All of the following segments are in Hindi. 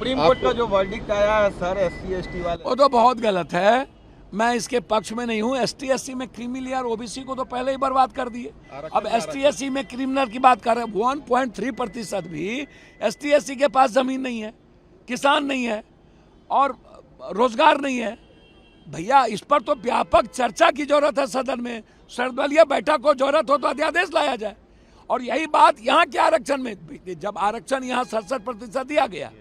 सुप्रीम कोर्ट का जो वर्डिक्ट आया है सर SC ST वाले, वो तो बहुत गलत है। मैं इसके पक्ष में नहीं हूँ। ST SC में क्रीमी लेयर OBC को तो पहले ही बर्बाद कर दिए। अब ST SC में क्रिमिनल की बात कर रहे हैं। 1.3% भी ST SC के पास जमीन नहीं है, किसान नहीं है और रोजगार नहीं है। भैया इस पर तो व्यापक चर्चा की जरूरत है सदन में। सर्वदलीय बैठक को जरूरत हो तो अध्यादेश लाया जाए। और यही बात यहाँ के आरक्षण में, जब आरक्षण यहाँ 67% दिया गया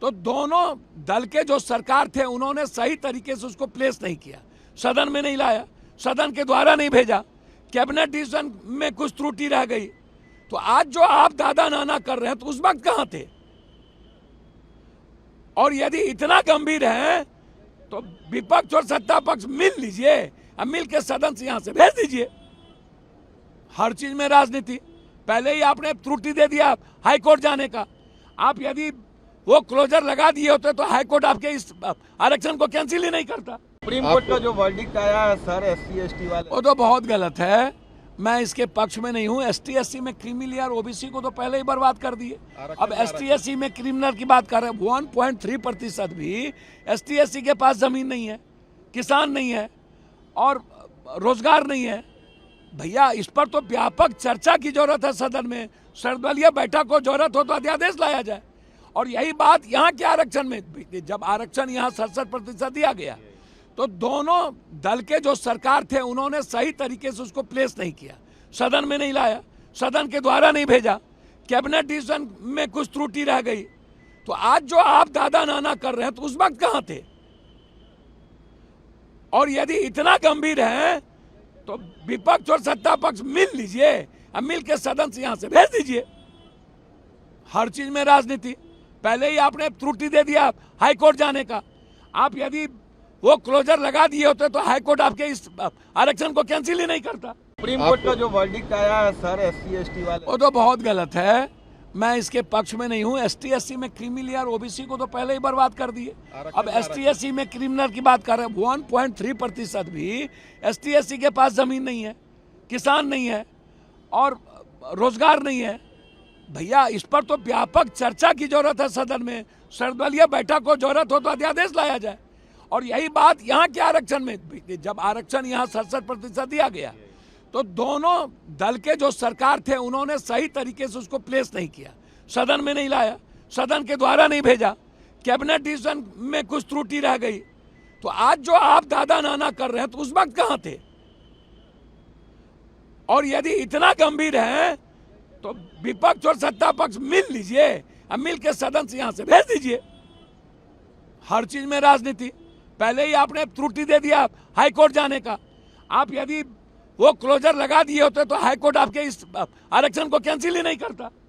तो दोनों दल के जो सरकार थे उन्होंने सही तरीके से उसको प्लेस नहीं किया, सदन में नहीं लाया, सदन के द्वारा नहीं भेजा, कैबिनेट डिसीजन में कुछ त्रुटि रह गई। तो आज जो आप दादा नाना कर रहे हैं तो उस वक्त कहां थे? और यदि इतना गंभीर है तो विपक्ष और सत्ता पक्ष मिल लीजिए, अब मिल के सदन से यहां से भेज दीजिए। हर चीज में राजनीति। पहले ही आपने त्रुटि दे दिया हाईकोर्ट जाने का। आप यदि वो क्लोजर लगा दिए होते तो हाईकोर्ट आपके इस आरक्षण को कैंसिल ही नहीं करता। सुप्रीम कोर्ट का जो वर्डिक्ट आया है सर SC ST वाले, वो तो बहुत गलत है। मैं इसके पक्ष में नहीं हूँ। ST SC में क्रीमी लेयर OBC को तो पहले ही बर्बाद कर दिए। अब ST SC में क्रिमिनल की बात कर रहे हैं। 1.3% भी ST SC के पास जमीन नहीं है, किसान नहीं है और रोजगार नहीं है। भैया इस पर तो व्यापक चर्चा की जरूरत है सदन में। सर्वदलीय बैठक को जरूरत हो तो अध्यादेश लाया जाए। और यही बात यहाँ के आरक्षण में, जब आरक्षण यहाँ 67% दिया गया तो दोनों दल के जो सरकार थे उन्होंने सही तरीके से उसको प्लेस नहीं किया, सदन में नहीं लाया, सदन के द्वारा नहीं भेजा, कैबिनेट डिसीजन में कुछ त्रुटि रह गई। तो आज जो आप दादा नाना कर रहे हैं तो उस वक्त कहां थे? और यदि इतना गंभीर है तो विपक्ष और सत्ता पक्ष मिल लीजिए, अब मिल के सदन से यहां से भेज दीजिए। हर चीज में राजनीति। पहले ही आपने त्रुटि दे दिया हाईकोर्ट जाने का। आप यदि वो क्लोजर लगा दिए होते तो हाईकोर्ट आपके इस आरक्षण को कैंसिल ही नहीं करता। सुप्रीम कोर्ट का जो वर्डिक्ट आया है सर SC ST वाले, वो तो बहुत गलत है। मैं इसके पक्ष में नहीं हूँ। ST SC में क्रीमी लेयर OBC को तो पहले ही बर्बाद कर दिए। अब ST SC में क्रिमिनल की बात कर रहे हैं। 1.3% भी ST SC के पास जमीन नहीं है, किसान नहीं है और रोजगार नहीं है। भैया इस पर तो व्यापक चर्चा की जरूरत है सदन में। सर्वदलीय बैठक को जरूरत हो तो अध्यादेश लाया जाए। और यही बात यहाँ के आरक्षण में, जब आरक्षण यहाँ 67% दिया गया तो दोनों दल के जो सरकार थे उन्होंने सही तरीके से उसको प्लेस नहीं किया, सदन में नहीं लाया, सदन के द्वारा नहीं भेजा, कैबिनेट डिसीजन में कुछ त्रुटि रह गई। तो आज जो आप दादा नाना कर रहे हैं तो उस वक्त कहां थे? और यदि इतना गंभीर है तो विपक्ष और सत्ता पक्ष मिल लीजिए, अब मिल के सदन से यहां से भेज दीजिए। हर चीज में राजनीति। पहले ही आपने त्रुटि दे दिया हाईकोर्ट जाने का। आप यदि वो क्लोजर लगा दिए होते तो हाईकोर्ट आपके इस आरक्षण को कैंसिल ही नहीं करता।